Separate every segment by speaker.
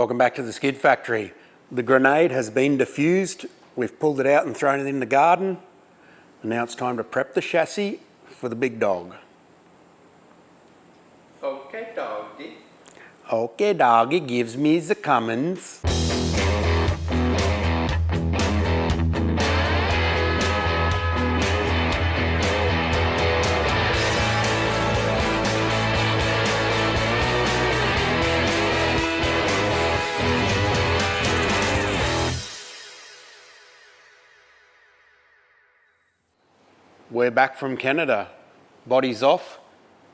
Speaker 1: Welcome back to the skid factory. The grenade has been diffused. We've pulled it out and thrown it in the garden. And now it's time to prep the chassis for the big dog.
Speaker 2: Okay, doggy.
Speaker 1: Okay, doggy, gives me the Cummins. We're back from Canada. Body's off.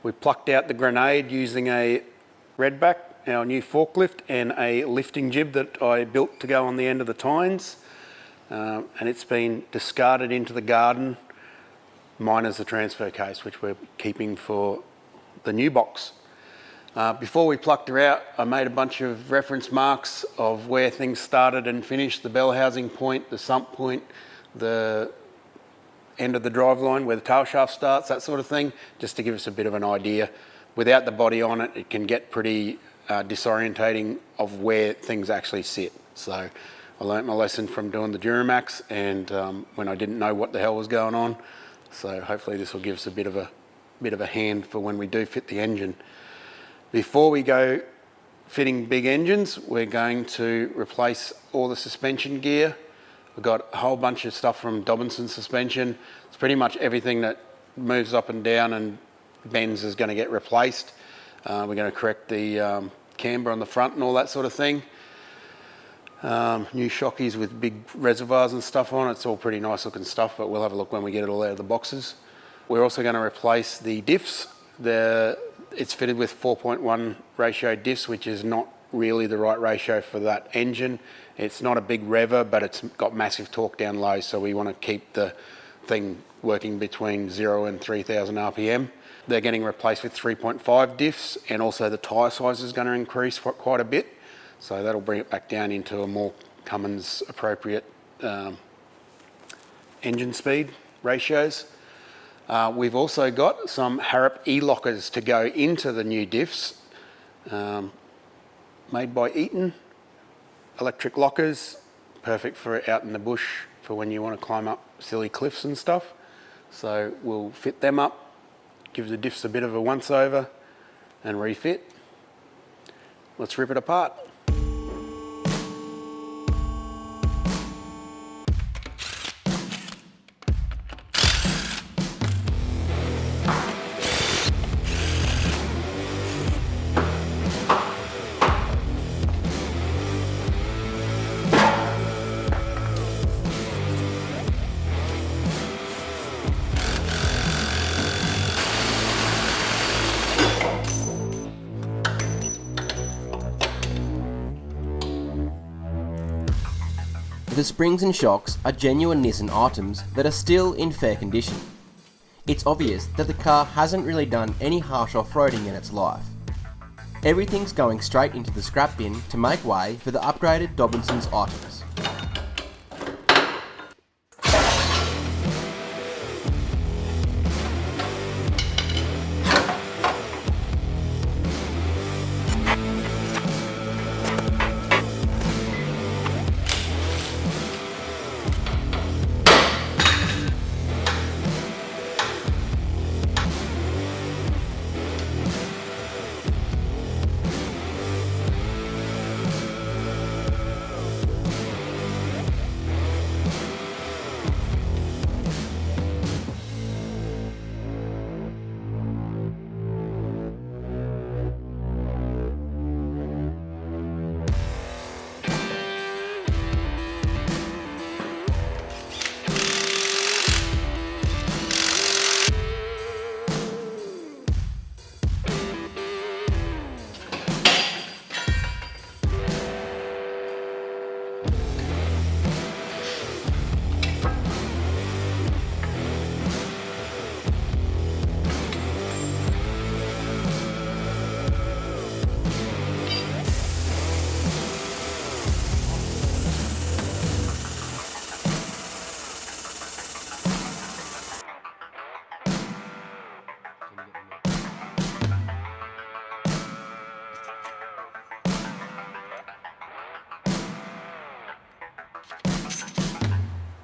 Speaker 1: We plucked out the grenade using a redback, our new forklift, and a lifting jib that I built to go on the end of the tines. And it's been discarded into the garden, minus the transfer case, which we're keeping for the new box. Before we plucked her out, I made a bunch of reference marks of where things started and finished, the bell housing point, the sump point, the end of the drive line where the tail shaft starts, that sort of thing, just to give us a bit of an idea. Without the body on it, it can get pretty disorientating of where things actually sit. So I learnt my lesson from doing the Duramax and when I didn't know what the hell was going on. So hopefully this will give us a bit of a hand for when we do fit the engine. Before we go fitting big engines, we're going to replace all the suspension gear. We've got a whole bunch of stuff from Dobinsons suspension. It's pretty much everything that moves up and down and bends is going to get replaced. We're going to correct the camber on the front and all that sort of thing. New shockies with big reservoirs and stuff on it. It's all pretty nice looking stuff, but we'll have a look when we get it all out of the boxes. We're also going to replace the diffs. It's fitted with 4.1 ratio diffs, which is not really the right ratio for that engine. It's not a big rever, but it's got massive torque down low, so we want to keep the thing working between 0 and 3,000 RPM. They're getting replaced with 3.5 diffs, and also the tyre size is going to increase quite a bit, so that'll bring it back down into a more Cummins appropriate engine speed ratios. We've also got some Harrop E-Lockers to go into the new diffs, made by Eaton. Electric lockers, perfect for out in the bush for when you want to climb up silly cliffs and stuff. So we'll fit them up, give the diffs a bit of a once over and refit. Let's rip it apart.
Speaker 3: The springs and shocks are genuine Nissan items that are still in fair condition. It's obvious that the car hasn't really done any harsh off-roading in its life. Everything's going straight into the scrap bin to make way for the upgraded Dobinsons items.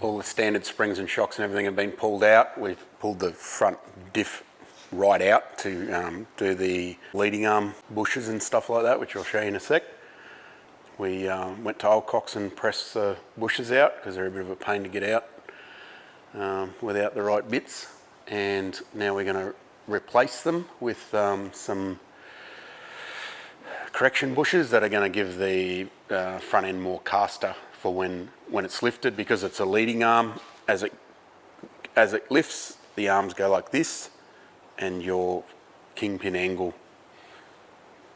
Speaker 1: all the standard springs and shocks and everything have been pulled out. We've pulled the front diff right out to do the leading arm bushes and stuff like that, which I'll show you in a sec. We went to Old Cox and pressed the bushes out because they're a bit of a pain to get out without the right bits. And now we're going to replace them with some correction bushes that are going to give the front end more caster for when it's lifted, because it's a leading arm. As it lifts, the arms go like this and your kingpin angle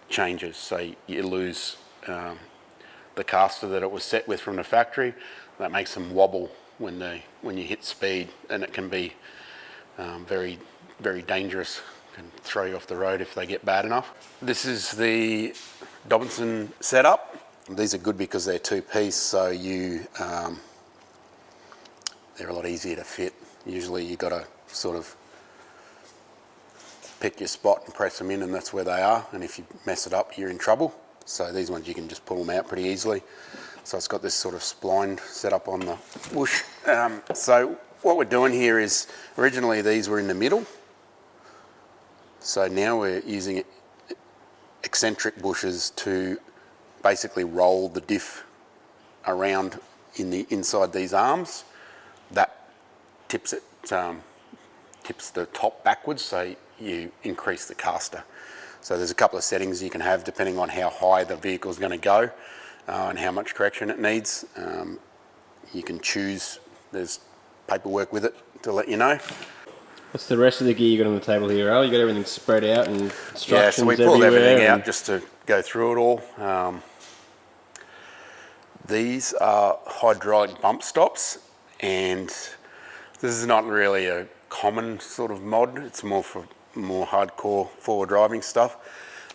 Speaker 1: changes, so you lose the caster that it was set with from the factory. That makes them wobble when you hit speed, and it can be very, very dangerous. Can throw you off the road if they get bad enough. This is the Dobinson setup. These are good because they're two-piece, so they're a lot easier to fit. Usually you got to sort of pick your spot and press them in, and that's where they are, and if you mess it up you're in trouble. So these ones you can just pull them out pretty easily. So it's got this sort of splined setup on the bush. So what we're doing here is, originally these were in the middle, so now we're using eccentric bushes to basically roll the diff around inside these arms. That tips the top backwards, so you increase the caster. So there's a couple of settings you can have depending on how high the vehicle is going to go and how much correction it needs. You can choose, there's paperwork with it to let you know.
Speaker 2: What's the rest of the gear you got on the table here, Al? You got everything spread out and instructions everywhere?
Speaker 1: Yeah, so we pulled everything out just to go through it all. These are hydraulic bump stops, and this is not really a common sort of mod. It's more for more hardcore forward driving stuff,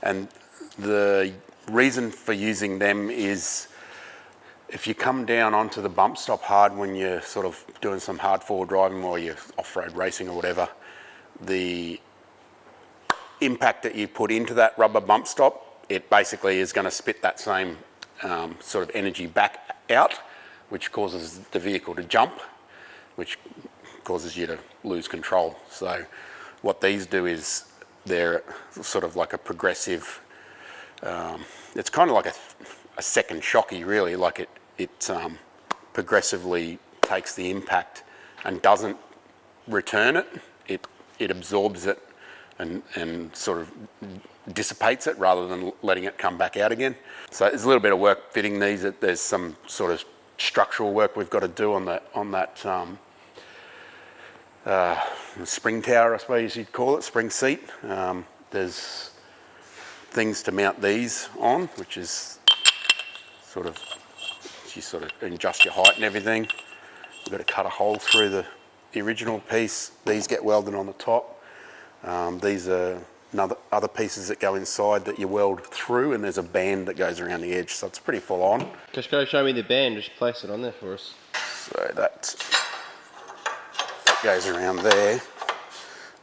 Speaker 1: and the reason for using them is if you come down onto the bump stop hard when you're sort of doing some hard forward driving or you're off-road racing or whatever, the impact that you put into that rubber bump stop, it basically is going to spit that same sort of energy back out, which causes the vehicle to jump, which causes you to lose control. So what these do is they're sort of like a progressive, it's kind of like a second shocky really, like it progressively takes the impact and doesn't return it. It absorbs it and sort of dissipates it rather than letting it come back out again. So there's a little bit of work fitting these. There's some sort of structural work we've got to do on that spring tower, I suppose you'd call it, spring seat. There's things to mount these on, which is you sort of adjust your height and everything. You've got to cut a hole through the original piece. These get welded on the top. These are other pieces that go inside that you weld through, and there's a band that goes around the edge, so it's pretty full on.
Speaker 2: Just go show me the band, just place it on there for us.
Speaker 1: So that goes around there.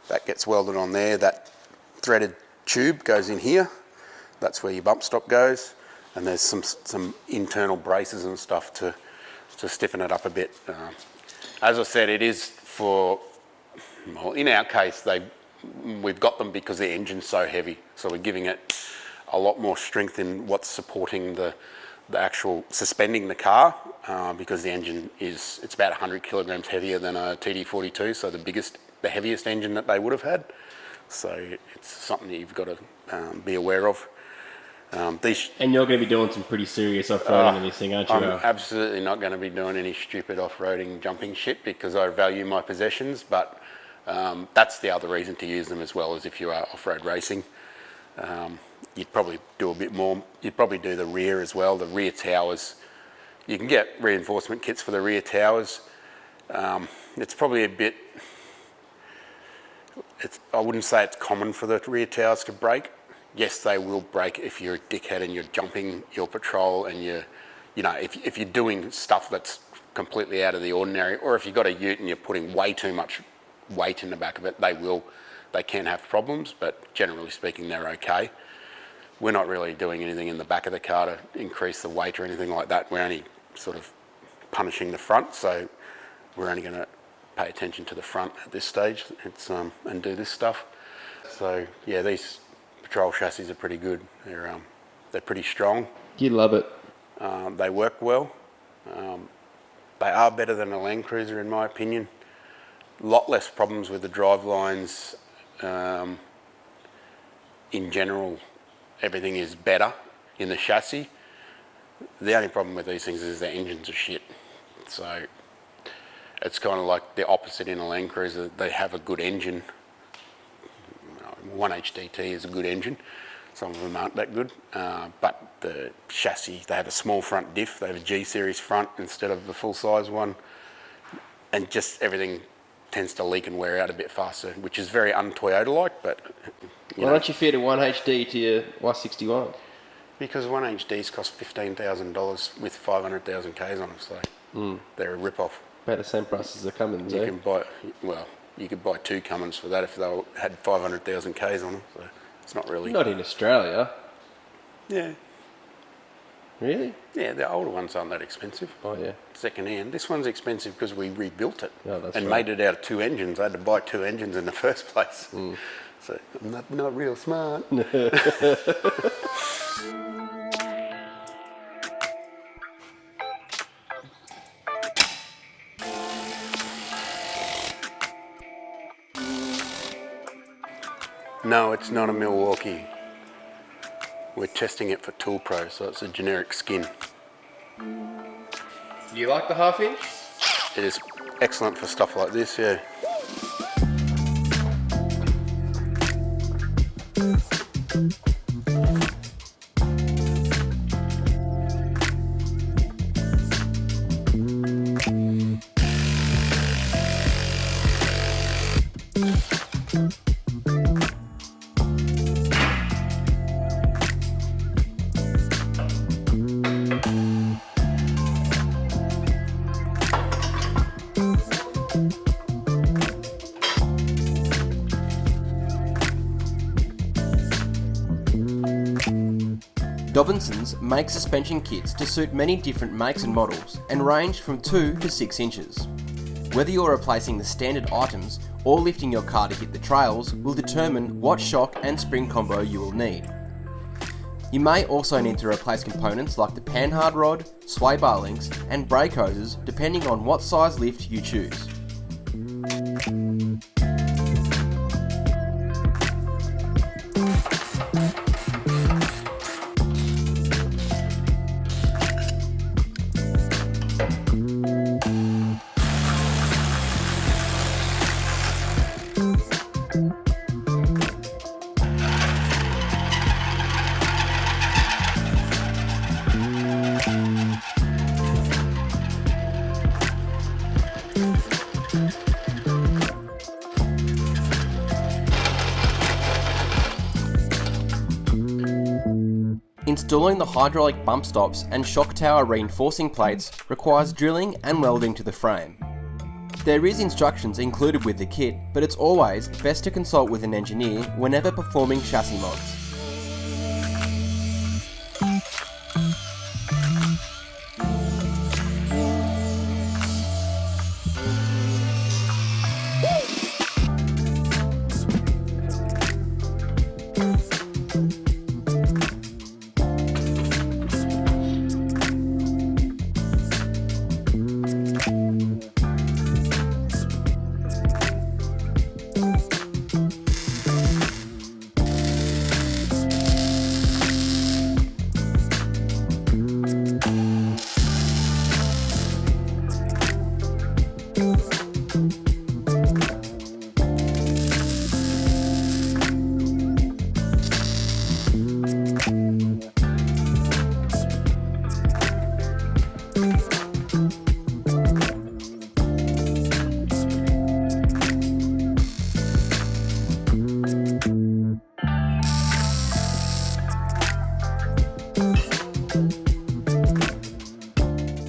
Speaker 1: That gets welded on there. That threaded tube goes in here. That's where your bump stop goes. And there's some internal braces and stuff to stiffen it up a bit. As I said, it is for, well, in our case, we've got them because the engine's so heavy. So we're giving it a lot more strength in what's supporting the actual suspending the car, because the engine it's about 100 kilograms heavier than a TD42, so the heaviest engine that they would have had. So it's something that you've got to be aware of.
Speaker 2: And you're going to be doing some pretty serious off-roading in this thing, aren't you?
Speaker 1: I'm absolutely not going to be doing any stupid off-roading jumping shit because I value my possessions, but that's the other reason to use them as well, as if you are off-road racing. You'd probably do a bit more. You'd probably do the rear as well, the rear towers. You can get reinforcement kits for the rear towers. It's probably a bit, I wouldn't say it's common for the rear towers to break. Yes, they will break if you're a dickhead and you're jumping your patrol and if you're doing stuff that's completely out of the ordinary, or if you've got a ute and you're putting way too much weight in the back of it, they can have problems, but generally speaking, they're okay. We're not really doing anything in the back of the car to increase the weight or anything like that. We're only sort of punishing the front, so we're only going to pay attention to the front at this stage. It's and do this stuff. So yeah, these Patrol chassis are pretty good. They're pretty strong.
Speaker 2: You love it.
Speaker 1: They work well. They are better than a Land Cruiser in my opinion. A lot less problems with the drive lines. In general, everything is better in the chassis. The only problem with these things is the engines are shit. So it's kind of like the opposite in a Land Cruiser. They have a good engine. 1HDT is a good engine. Some of them aren't that good. But the chassis, they have a small front diff. They have a G-series front instead of the full-size one. And just everything tends to leak and wear out a bit faster, which is very un-Toyota-like, but...
Speaker 2: Why don't you fit a 1HD to your Y61?
Speaker 1: Because 1HDs cost $15,000 with 500,000 Ks on them, so they're a rip-off.
Speaker 2: About the same price as the Cummins,
Speaker 1: You can buy, you could buy 2 Cummins for that if they had 500,000 Ks on them, so it's not really...
Speaker 2: Not in Australia.
Speaker 1: Yeah.
Speaker 2: Really?
Speaker 1: Yeah, the older ones aren't that expensive.
Speaker 2: Oh, yeah.
Speaker 1: Second-hand. This one's expensive because we rebuilt it
Speaker 2: Oh,
Speaker 1: and
Speaker 2: right.
Speaker 1: made it out of 2 engines. I had to buy 2 engines in the first place. So I'm not real smart. No, it's not a Milwaukee. We're testing it for Tool Pro, so it's a generic skin.
Speaker 2: You like the half-inch?
Speaker 1: It is excellent for stuff like this, yeah.
Speaker 3: Dobinsons make suspension kits to suit many different makes and models and range from 2 to 6 inches. Whether you're replacing the standard items or lifting your car to hit the trails will determine what shock and spring combo you will need. You may also need to replace components like the panhard rod, sway bar links and brake hoses depending on what size lift you choose. Installing the hydraulic bump stops and shock tower reinforcing plates requires drilling and welding to the frame. There is instructions included with the kit, but it's always best to consult with an engineer whenever performing chassis mods.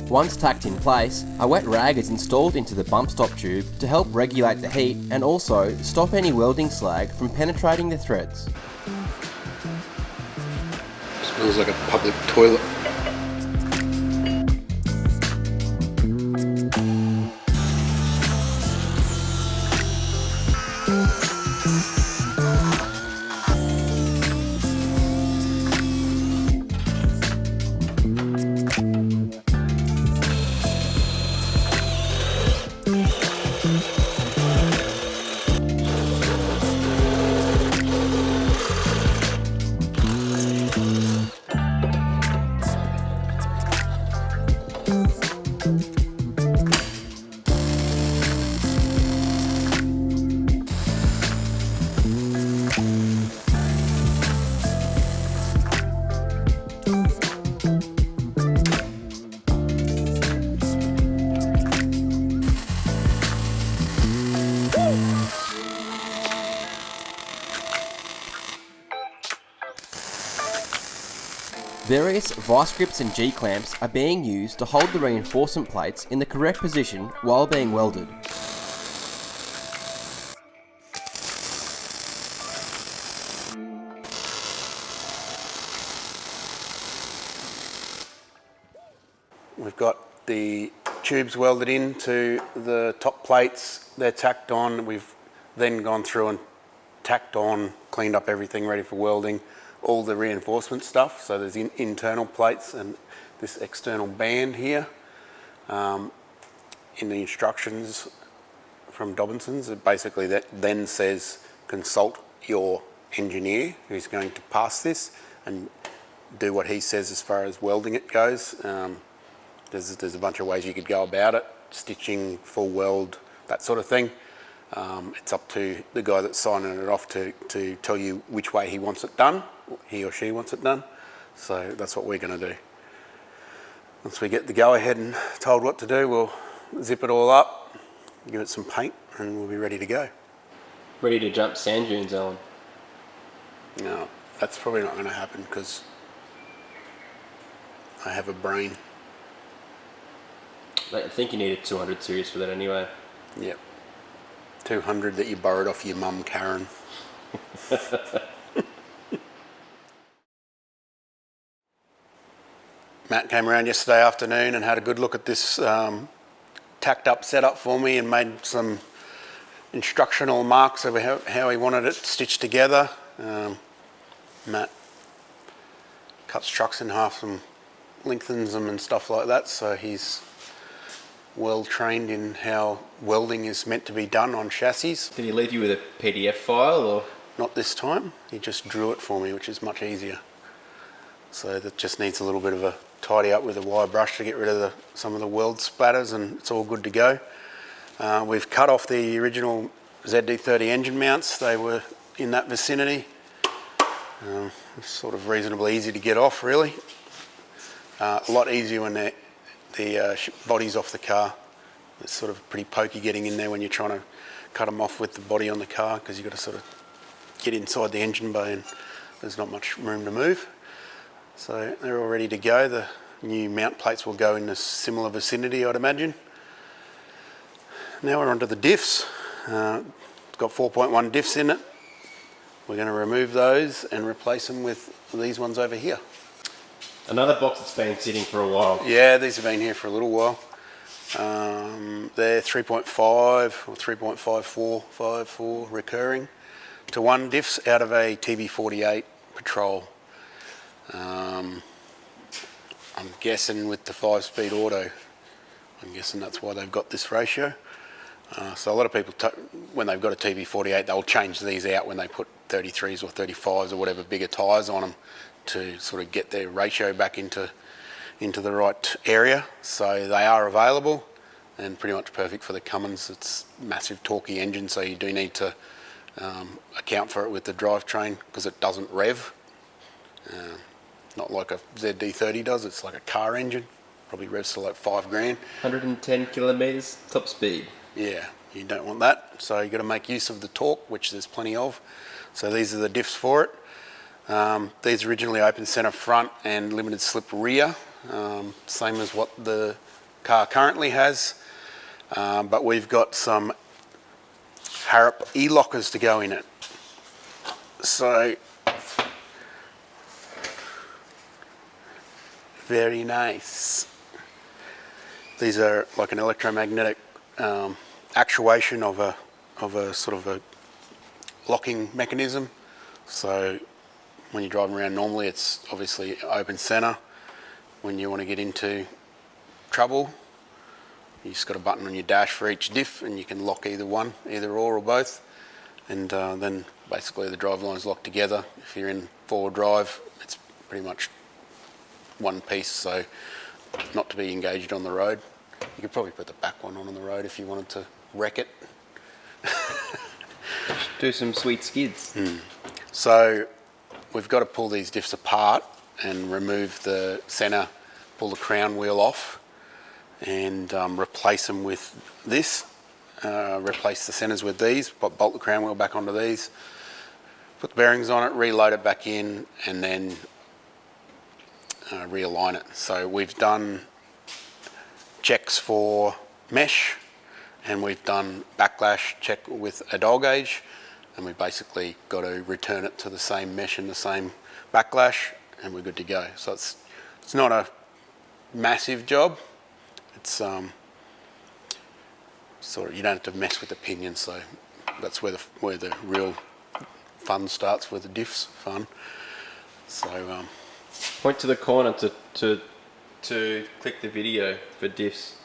Speaker 3: Once tacked in place, a wet rag is installed into the bump stop tube to help regulate the heat and also stop any welding slag from penetrating the threads.
Speaker 1: Smells like a public toilet.
Speaker 3: Various vice grips and G-clamps are being used to hold the reinforcement plates in the correct position while being welded.
Speaker 1: We've got the tubes welded into the top plates, they're tacked on. We've then gone through and tacked on, cleaned up everything ready for welding, all the reinforcement stuff. So there's internal plates and this external band here. In the instructions from Dobinsons, it basically that then says consult your engineer who's going to pass this and do what he says as far as welding it goes. There's a bunch of ways you could go about it, stitching, full weld, that sort of thing. It's up to the guy that's signing it off to tell you which way he wants it done, he or she wants it done. So that's what we're going to do. Once we get the go-ahead and told what to do, we'll zip it all up, give it some paint, and we'll be ready to go.
Speaker 2: Ready to jump sand dunes, Alan?
Speaker 1: No, that's probably not going to happen because I have a brain.
Speaker 2: I think you need a 200 series for that anyway.
Speaker 1: Yep. 200 that you borrowed off your mum, Karen. Matt came around yesterday afternoon and had a good look at this tacked up setup for me and made some instructional marks of how he wanted it stitched together. Matt cuts trucks in half and lengthens them and stuff like that, so he's well trained in how welding is meant to be done on chassis.
Speaker 2: Did he leave you with a PDF file or?
Speaker 1: Not this time, he just drew it for me, which is much easier. So that just needs a little bit of a tidy up with a wire brush to get rid of some of the weld splatters, and it's all good to go. We've cut off the original ZD30 engine mounts. They were in that vicinity. It's sort of reasonably easy to get off, really. A lot easier when the body's off the car. It's sort of pretty pokey getting in there when you're trying to cut them off with the body on the car, because you've got to sort of get inside the engine bay and there's not much room to move. So they're all ready to go. The new mount plates will go in a similar vicinity, I'd imagine. Now we're onto the diffs. It's got 4.1 diffs in it. We're going to remove those and replace them with these ones over here.
Speaker 2: Another box that's been sitting for a while.
Speaker 1: Yeah, these have been here for a little while. They're 3.5 or 3.54 recurring to 1 diffs out of a TB48 Patrol. I'm guessing with the 5-speed auto, I'm guessing that's why they've got this ratio. So a lot of people, when they've got a TB48, they'll change these out when they put 33s or 35s or whatever bigger tyres on them to sort of get their ratio back into the right area. So they are available and pretty much perfect for the Cummins. It's a massive torquey engine, so you do need to account for it with the drivetrain because it doesn't rev. Not like a ZD30 does, it's like a car engine. Probably revs to like $5,000.
Speaker 2: 110 kilometres top speed.
Speaker 1: Yeah, you don't want that. So you've got to make use of the torque, which there's plenty of. So these are the diffs for it. These originally open centre front and limited slip rear, same as what the car currently has. But we've got some Harrop E-Lockers to go in it. So very nice. These are like an electromagnetic actuation of a sort of a locking mechanism. So when you're driving around normally, it's obviously open centre. When you want to get into trouble, you just got a button on your dash for each diff, and you can lock either one, either or both. And then basically the drive line's locked together. If you're in forward drive, it's pretty much one piece, so not to be engaged on the road. You could probably put the back one on the road if you wanted to wreck it.
Speaker 2: Do some sweet skids.
Speaker 1: So we've got to pull these diffs apart and remove the centre, pull the crown wheel off and replace them with this. Replace the centres with these, bolt the crown wheel back onto these, put the bearings on it, reload it back in, and then realign it. So we've done checks for mesh, and we've done backlash check with a dial gauge, and we basically got to return it to the same mesh and the same backlash, and we're good to go. So it's not a massive job. It's sort of, you don't have to mess with the pinion, so that's where the real fun starts, where the diff's fun. So
Speaker 2: point to the corner to click the video for diffs.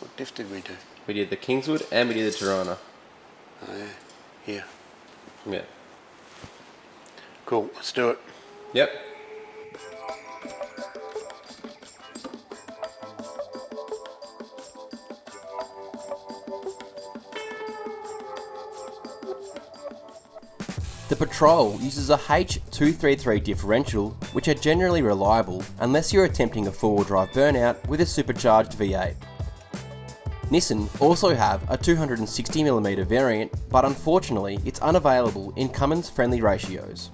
Speaker 1: what diff did we do?
Speaker 2: We did the Kingswood and we did the Tirana.
Speaker 1: Oh, yeah. Here.
Speaker 2: Yeah.
Speaker 1: Cool, let's do it.
Speaker 2: Yep.
Speaker 3: The Patrol uses a H233 differential, which are generally reliable unless you're attempting a four-wheel drive burnout with a supercharged V8. Nissan also have a 260mm variant, but unfortunately it's unavailable in Cummins friendly ratios.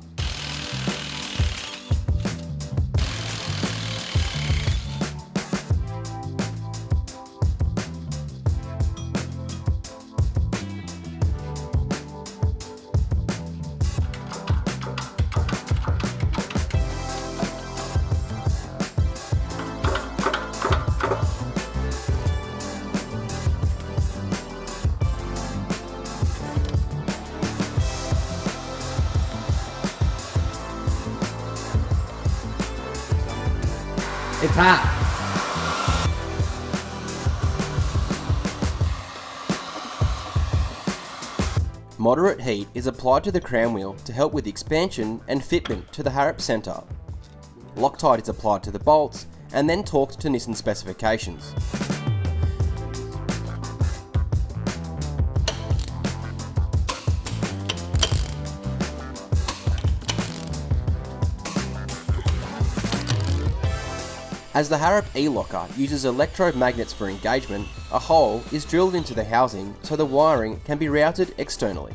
Speaker 4: It's hot.
Speaker 3: Moderate heat is applied to the crown wheel to help with expansion and fitment to the Harrop centre. Loctite is applied to the bolts and then torqued to Nissan specifications. As the Harrop E-Locker uses electromagnets for engagement, a hole is drilled into the housing so the wiring can be routed externally.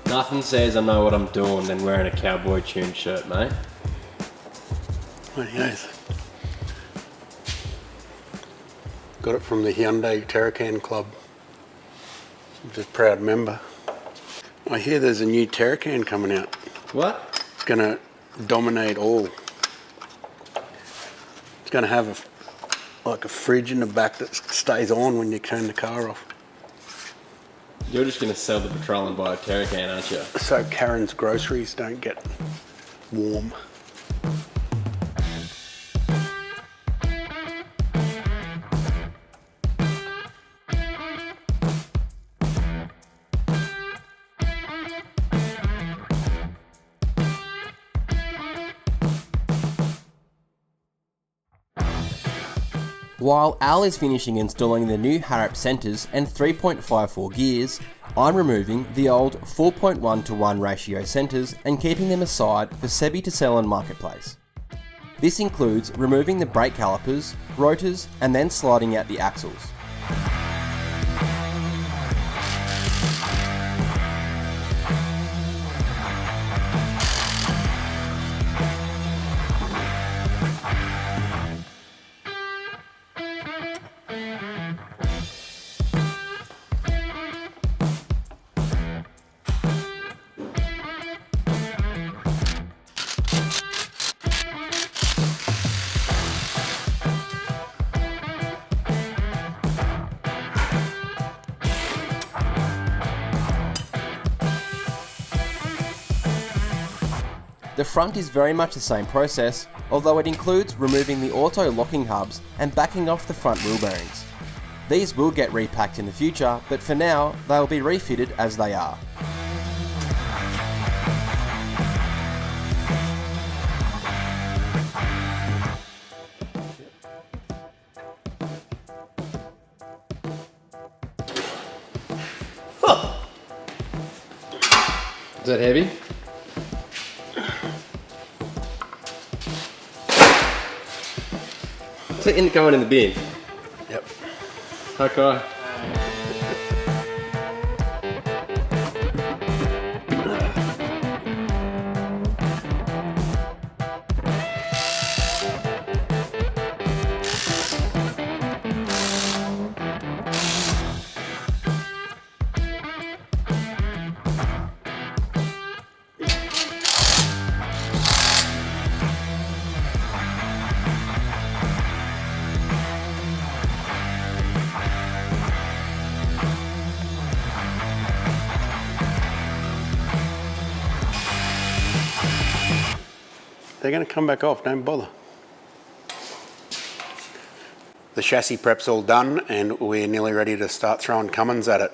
Speaker 2: Nothing says I know what I'm doing than wearing a cowboy tuned shirt, mate.
Speaker 1: What he knows. Got it from the Hyundai Terracan Club. I'm just a proud member. I hear there's a new Terracan coming out.
Speaker 2: What?
Speaker 1: It's gonna dominate all. It's gonna have like a fridge in the back that stays on when you turn the car off.
Speaker 2: You're just gonna sell the Patrol and buy a Terracan, aren't you?
Speaker 1: So Karen's groceries don't get warm.
Speaker 3: While Al is finishing installing the new Harrop centres and 3.54 gears, I'm removing the old 4.1:1 ratio centres and keeping them aside for Sebi to sell on Marketplace. This includes removing the brake calipers, rotors, and then sliding out the axles. The front is very much the same process, although it includes removing the auto locking hubs and backing off the front wheel bearings. These will get repacked in the future, but for now, they'll be refitted as they are.
Speaker 2: Is that heavy? going in the bin.
Speaker 1: Yep.
Speaker 2: Okay.
Speaker 1: They're going to come back off, don't bother. The chassis prep's all done and we're nearly ready to start throwing Cummins at it.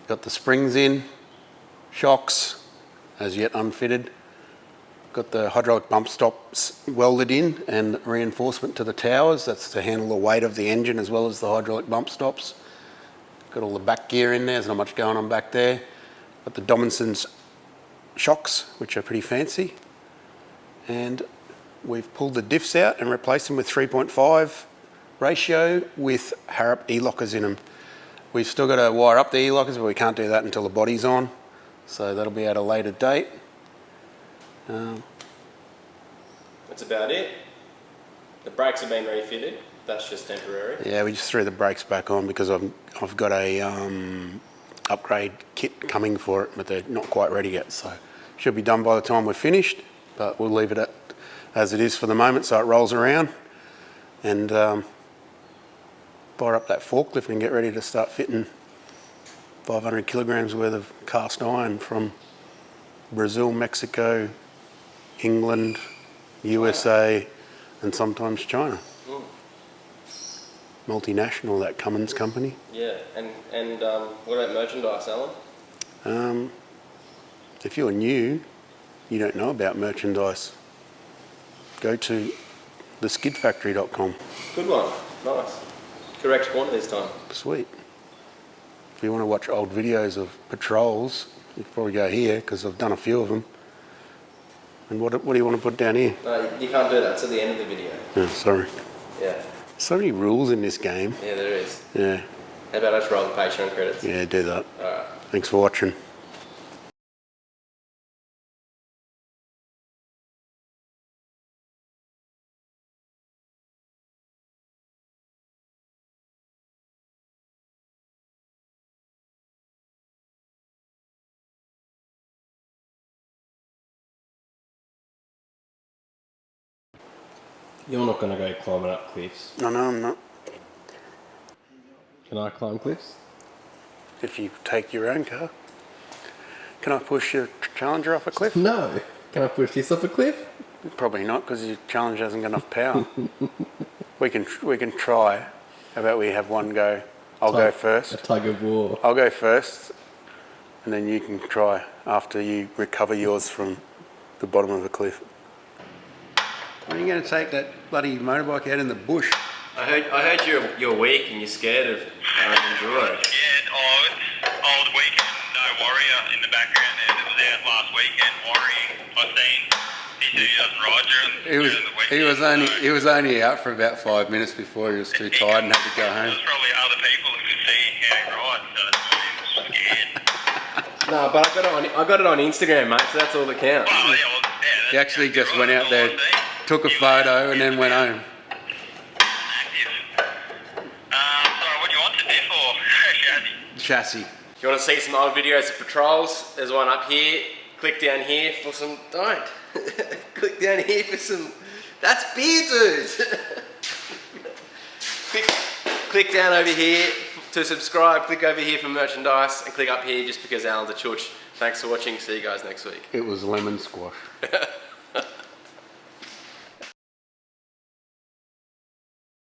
Speaker 1: Got the springs in, shocks, as yet unfitted. Got the hydraulic bump stops welded in and reinforcement to the towers. That's to handle the weight of the engine as well as the hydraulic bump stops. Got all the back gear in there, there's not much going on back there. Got the Dobinsons shocks, which are pretty fancy. And we've pulled the diffs out and replaced them with 3.5 ratio with Harrop E-Lockers in them. We've still got to wire up the E-Lockers, but we can't do that until the body's on. So that'll be at a later date.
Speaker 2: That's about it. The brakes have been refitted. That's just temporary.
Speaker 1: Yeah, we just threw the brakes back on because I've got a upgrade kit coming for it, but they're not quite ready yet. So should be done by the time we're finished. But we'll leave it as it is for the moment so it rolls around and fire up that forklift and get ready to start fitting 500 kilograms worth of cast iron from Brazil, Mexico, England, USA and sometimes China. Multinational, that Cummins company.
Speaker 2: Yeah, and what about merchandise, Alan?
Speaker 1: If you're new, you don't know about merchandise, go to theskidfactory.com.
Speaker 2: Good one. Nice. Correct one this time.
Speaker 1: Sweet. If you want to watch old videos of patrols, you can probably go here because I've done a few of them. And what do you want to put down here?
Speaker 2: No, you can't do that. It's at the end of the video.
Speaker 1: Oh, sorry.
Speaker 2: Yeah.
Speaker 1: So many rules in this game.
Speaker 2: Yeah, there is.
Speaker 1: Yeah.
Speaker 2: How about us roll the Patreon credits?
Speaker 1: Yeah, do that.
Speaker 2: Alright.
Speaker 1: Thanks for watching.
Speaker 2: You're not going to go climbing up cliffs.
Speaker 1: No, I'm not.
Speaker 2: Can I climb cliffs?
Speaker 1: If you take your own car. Can I push your Challenger off a cliff?
Speaker 2: No. Can I push this off a cliff?
Speaker 1: Probably not because your Challenger hasn't got enough power. we can try. How about we have one go? I'll go first.
Speaker 2: A tug of war.
Speaker 1: I'll go first and then you can try after you recover yours from the bottom of the cliff. When are you going to take that bloody motorbike out in the bush?
Speaker 2: I heard you're weak and you're scared of enduro.
Speaker 4: Yeah, old weekend, no warrior in the background there that was out last weekend worrying. I seen he said he doesn't ride during the weekend.
Speaker 1: He was only out for about 5 minutes before he was too tired and had to go home.
Speaker 4: There's probably other people that could see how he rides, so that's why he was scared.
Speaker 2: No, but I got it on Instagram, mate, so that's all that counts.
Speaker 4: Well, yeah,
Speaker 1: He actually just went out there, took a photo and then went home.
Speaker 4: Active. Sorry, what do you want to do for?
Speaker 1: Chassis.
Speaker 2: If you want to see some old videos of patrols, there's one up here. Click down here for some... Don't. Click down here for some... That's beer, dude! click down over here to subscribe. Click over here for merchandise. And click up here just because Alan's a chooch. Thanks for watching. See you guys next week.
Speaker 1: It was lemon squash.